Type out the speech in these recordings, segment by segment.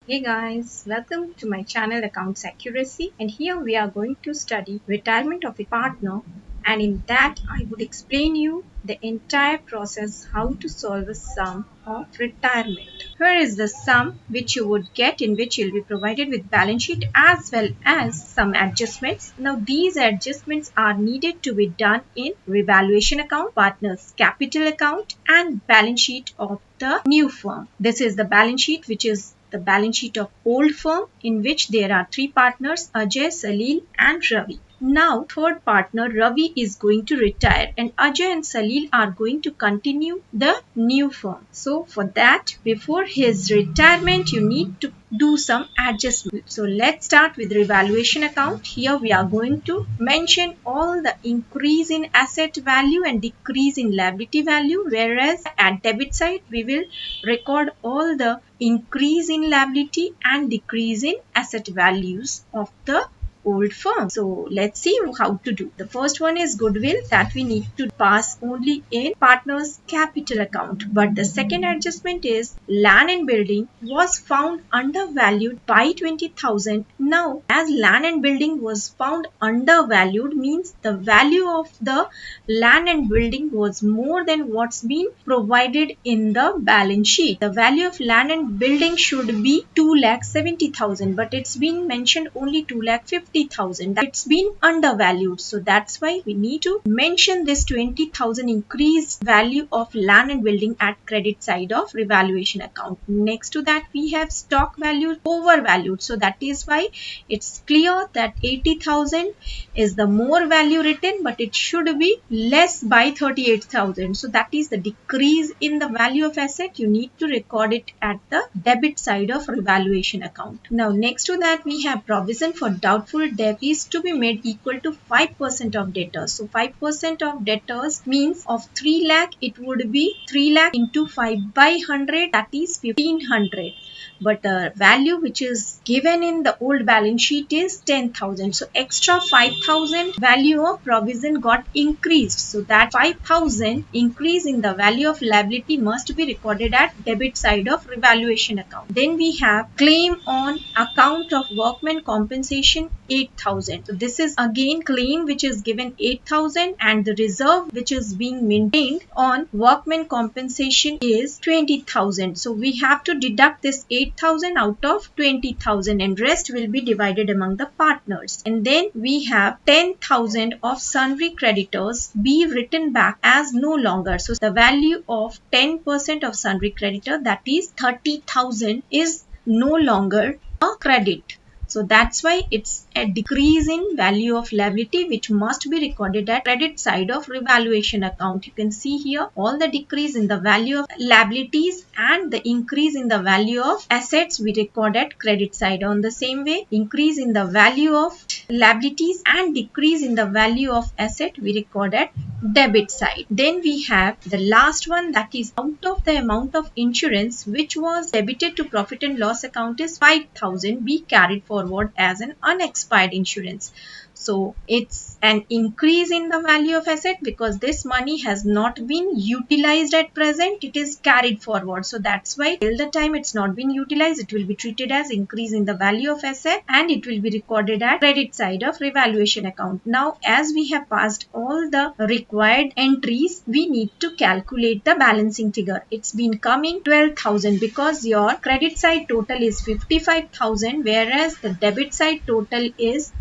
Hey guys, welcome to my channel Accounts Accuracy, and here we are going to study retirement of a partner, and in that I would explain you the entire process how to solve a sum of retirement. Here is the sum which you would get, in which you'll be provided with balance sheet as well as some adjustments. Now these adjustments are needed to be done in revaluation account, partners capital account and balance sheet of the new firm. This is the balance sheet which is the balance sheet of old firm, in which there are three partners, Ajay, Salil and Ravi. Now third partner Ravi is going to retire and Ajay and Salil are going to continue the new firm. So for that, before his retirement, you need to do some adjustment. So let's start with revaluation account. Here we are going to mention all the increase in asset value and decrease in liability value, whereas at debit side we will record all the increase in liability and decrease in asset values of the old firm. So let's see how to do. The first one is goodwill, that we need to pass only in partners capital account. But the second adjustment is land and building was found undervalued by 20,000. Now as land and building was found undervalued means the value of the land and building was more than what's been provided in the balance sheet. The value of land and building should be 2,70,000, but it's been mentioned only 2,50,000. It's been undervalued. So that's why we need to mention this 20,000 increased value of land and building at credit side of revaluation account. Next to that, we have stock value overvalued. So that is why it's clear that 80,000 is the more value written, but it should be less by 38,000. So that is the decrease in the value of asset. You need to record it at the debit side of revaluation account. Now next to that, we have provision for doubtful debt is to be made equal to 5% of debtors. So 5% of debtors means of 3 lakh, it would be 3 lakh into 5 by 100, that is 1500. But the value which is given in the old balance sheet is 10,000. So extra 5,000 value of provision got increased. So that 5,000 increase in the value of liability must be recorded at debit side of revaluation account. Then we have claim on account of workman compensation 8,000. So this is again claim which is given 8,000, and the reserve which is being maintained on workman compensation is 20,000. So we have to deduct this 8,000 out of 20,000, and rest will be divided among the partners. And then we have 10,000 of sundry creditors be written back as no longer. So the value of 10% of sundry creditor, that is 30,000, is no longer a credit. So that's why it's a decrease in value of liability which must be recorded at credit side of revaluation account. You can see here all the decrease in the value of liabilities and the increase in the value of assets we record at credit side. On the same way, increase in the value of liabilities and decrease in the value of asset we record at debit side. Then we have the last one, that is out of the amount of insurance which was debited to profit and loss account is 5,000 be carried forward as an unexpired insurance. So it's an increase in the value of asset because this money has not been utilized at present. It is carried forward. So that's why till the time it's not been utilized, it will be treated as increase in the value of asset and it will be recorded at credit side of revaluation account. Now as we have passed all the required entries, we need to calculate the balancing figure. It's been coming 12,000 because your credit side total is 55,000, whereas the debit side total is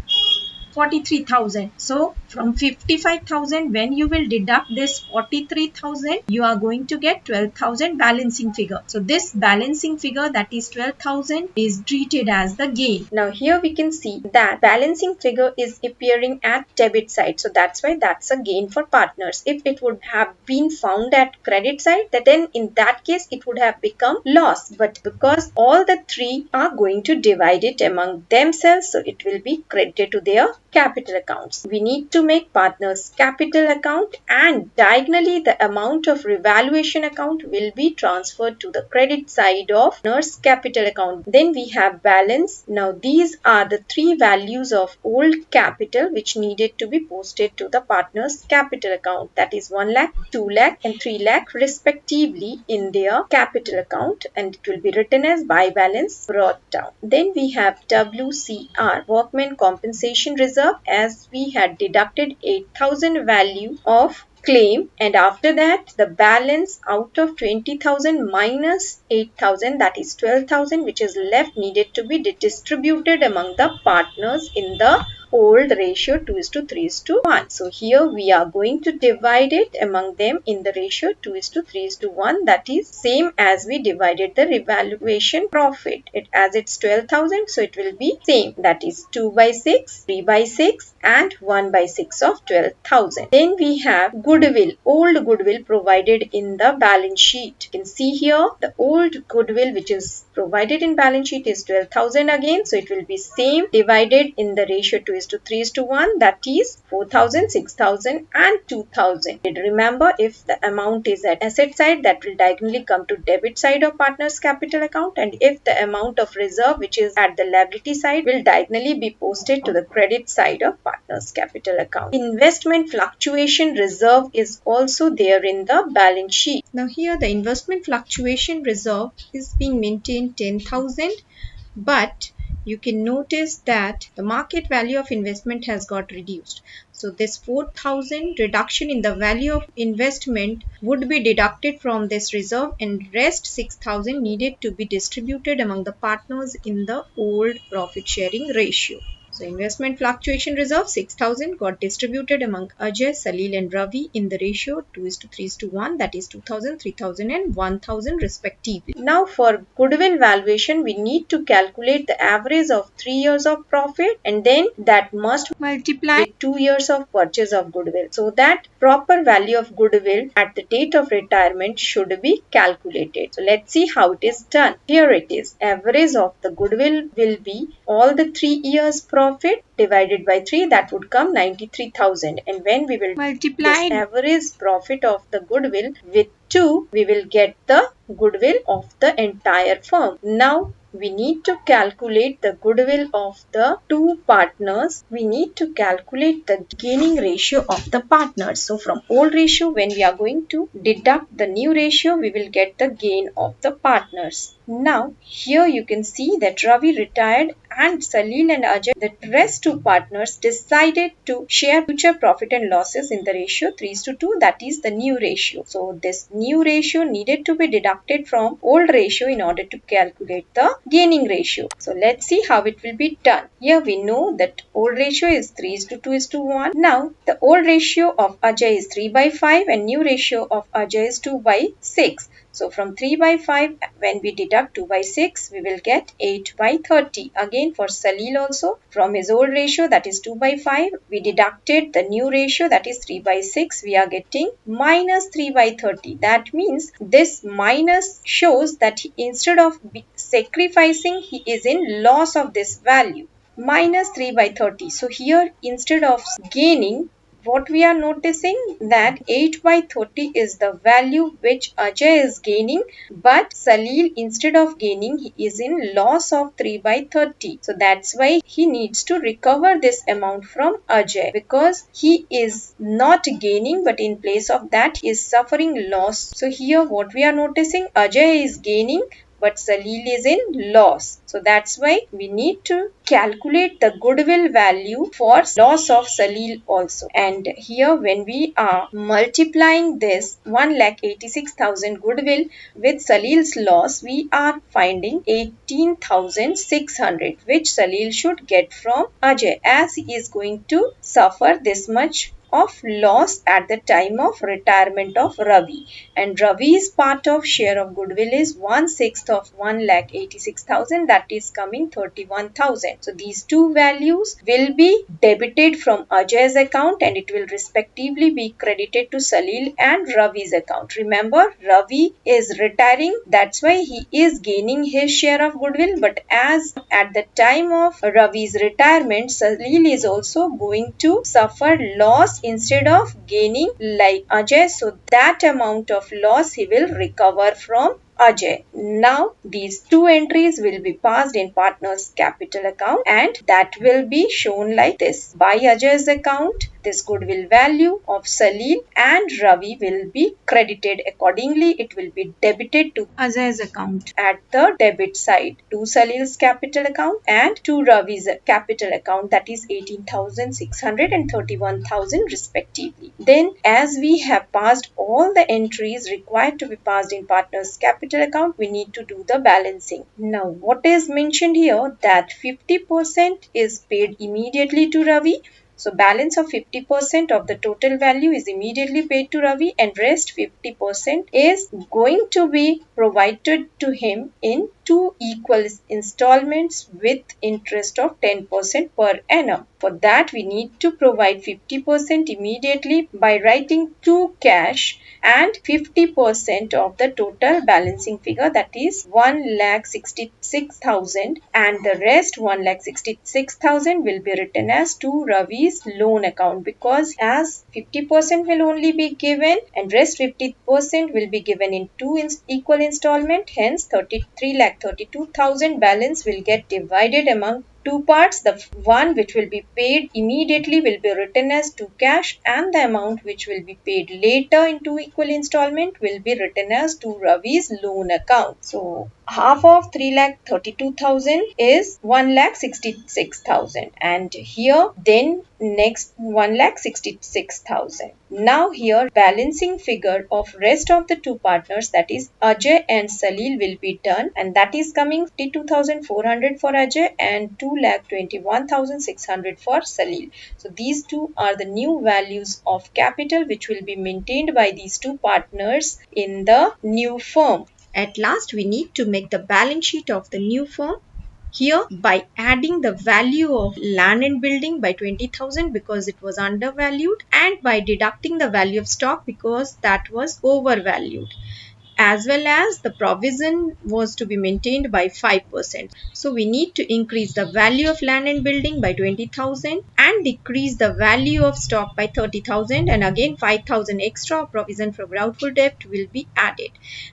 43,000. So from 55,000, when you will deduct this 43,000, you are going to get 12,000 balancing figure. So this balancing figure, that is 12,000, is treated as the gain. Now here we can see that balancing figure is appearing at debit side. So that's why that's a gain for partners. If it would have been found at credit side, then in that case it would have become loss. But because all the three are going to divide it among themselves, so it will be credited to their capital accounts. We need to make partners capital account, and diagonally the amount of revaluation account will be transferred to the credit side of partners capital account. Then we have balance. Now these are the three values of old capital which needed to be posted to the partners capital account, that is 1 lakh, 2 lakh and 3 lakh respectively in their capital account, and it will be written as by balance brought down. Then we have WCR, workmen compensation reserve, as we had deducted 8,000 value of claim, and after that the balance out of 20,000 minus 8,000, that is 12,000, which is left, needed to be distributed among the partners in the old ratio 2:3:1. So here we are going to divide it among them in the ratio 2:3:1, that is same as we divided the revaluation profit. As it's 12,000, so it will be same, that is 2/6, 3/6 and 1/6 of 12,000. Then we have goodwill, old goodwill provided in the balance sheet. You can see here the old goodwill which is provided in balance sheet is 12,000 again, so it will be same, divided in the ratio 2:3:1, that is 4,000, 6,000 and 2,000. Remember, if the amount is at asset side, that will diagonally come to debit side of partners capital account, and if the amount of reserve which is at the liability side will diagonally be posted to the credit side of partners capital account. Investment fluctuation reserve is also there in the balance sheet. Now here the investment fluctuation reserve is being maintained 10,000, but you can notice that the market value of investment has got reduced. So this 4,000 reduction in the value of investment would be deducted from this reserve, and rest 6,000 needed to be distributed among the partners in the old profit sharing ratio. So investment fluctuation reserve 6,000 got distributed among Ajay, Salil and Ravi in the ratio 2:3:1, that is 2,000, 3,000 and 1,000 respectively. Now for goodwill valuation, we need to calculate the average of 3 years of profit, and then that must multiply with 2 years of purchase of goodwill. So that proper value of goodwill at the date of retirement should be calculated. So let's see how it is done. Here it is. Average of the goodwill will be all the 3 years profit divided by 3, that would come 93,000, and when we will multiply this average profit of the goodwill with 2, we will get the goodwill of the entire firm. Now we need to calculate the goodwill of the two partners. We need to calculate the gaining ratio of the partners. So from old ratio, when we are going to deduct the new ratio, we will get the gain of the partners. Now here you can see that Ravi retired, and Salil and Ajay, the rest two partners, decided to share future profit and losses in the ratio 3:2, that is the new ratio. So this new ratio needed to be deducted from old ratio in order to calculate the gaining ratio. So let's see how it will be done. Here we know that old ratio is 3:2:1. Now the old ratio of Ajay is 3/5 and new ratio of Ajay is 2/6. So from 3/5, when we deduct 2/6, we will get 8/30. Again for Salil also, from his old ratio, that is 2/5, we deducted the new ratio, that is 3/6, we are getting minus 3/30. That means this minus shows that instead of sacrificing, he is in loss of this value. Minus 3/30. So here instead of gaining, what we are noticing that 8/30 is the value which Ajay is gaining, but Salil, instead of gaining, he is in loss of 3/30. So that's why he needs to recover this amount from Ajay, because he is not gaining, but in place of that he is suffering loss. So here what we are noticing, Ajay is gaining, but Salil is in loss. So that's why we need to calculate the goodwill value for loss of Salil also. And here when we are multiplying this 1,86,000 goodwill with Salil's loss, we are finding 18,600, which Salil should get from Ajay, as he is going to suffer this much of loss at the time of retirement of Ravi. And Ravi's part of share of goodwill is 1/6 of 1,86,000, that is coming 31,000. So these two values will be debited from Ajay's account and it will respectively be credited to Salil and Ravi's account. Remember, Ravi is retiring, that's why he is gaining his share of goodwill, but as at the time of Ravi's retirement, Salil is also going to suffer loss instead of gaining like Ajay. So that amount of loss he will recover from Ajay. Now these two entries will be passed in partner's capital account and that will be shown like this. By Ajay's account, this goodwill value of Salil and Ravi will be credited accordingly. It will be debited to Ajay's account at the debit side, to Salil's capital account and to Ravi's capital account, that is 18,600 and 31,000 respectively. Then as we have passed all the entries required to be passed in partner's capital account, we need to do the balancing. Now what is mentioned here, that 50% is paid immediately to Ravi. So balance of 50% of the total value is immediately paid to Ravi and rest 50% is going to be provided to him in two equal installments with interest of 10% per annum. For that we need to provide 50% immediately by writing to cash and 50% of the total balancing figure, that is 1,66,000, and the rest 1,66,000 will be written as to Ravi's loan account, because as 50% will only be given and rest 50% will be given in two equal installment, hence 33,32,000 balance will get divided among two parts. The one which will be paid immediately will be written as to cash and the amount which will be paid later in two equal installment will be written as to Ravi's loan account. So half of 3,32,000 is 1,66,000 and here then next 1,66,000. Now here balancing figure of rest of the two partners, that is Ajay and Salil, will be done and that is coming 52,400 for Ajay and 2,21,600 for Salil. So these two are the new values of capital which will be maintained by these two partners in the new firm. At last we need to make the balance sheet of the new firm. Here by adding the value of land and building by 20,000 because it was undervalued and by deducting the value of stock because that was overvalued, as well as the provision was to be maintained by 5%. So we need to increase the value of land and building by 20,000 and decrease the value of stock by 30,000, and again 5,000 extra provision for doubtful debt will be added.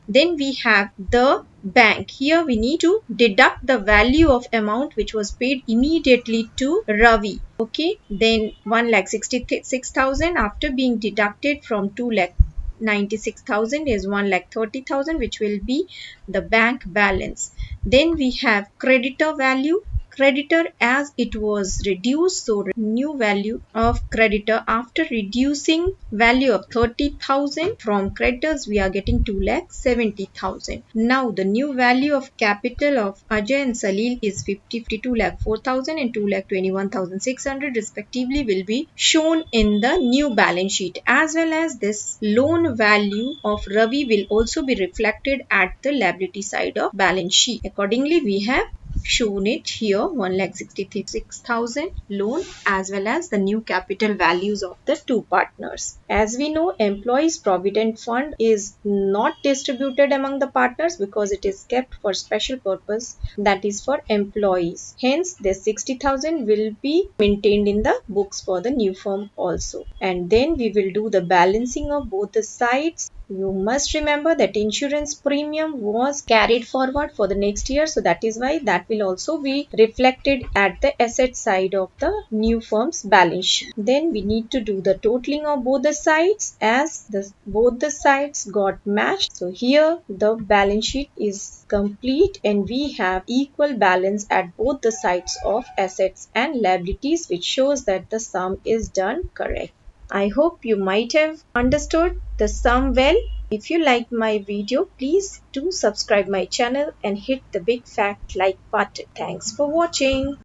Then we have the bank. Here we need to deduct the value of amount which was paid immediately to Ravi. Okay, then 1,66,000 after being deducted from 2,96,000 is 1,30,000 which will be the bank balance. Then we have creditor value. Creditor as it was reduced, so new value of creditor after reducing value of 30,000 from creditors we are getting 2,70,000. Now the new value of capital of Ajay and Salil is 52,04,000 and 2,21,600 respectively will be shown in the new balance sheet, as well as this loan value of Ravi will also be reflected at the liability side of balance sheet. Accordingly we have shown it here, 1,66,000 loan as well as the new capital values of the two partners. As we know, employees provident fund is not distributed among the partners because it is kept for special purpose, that is for employees. Hence this 60,000 will be maintained in the books for the new firm also. And then we will do the balancing of both the sides. You must remember that insurance premium was carried forward for the next year, so that is why that will also be reflected at the asset side of the new firm's balance sheet. Then we need to do the totaling of both the sides as both the sides got matched. So here the balance sheet is complete and we have equal balance at both the sides of assets and liabilities, which shows that the sum is done correct. I hope you might have understood the sum well. If you like my video, please do subscribe my channel and hit the big fat like button. Thanks for watching.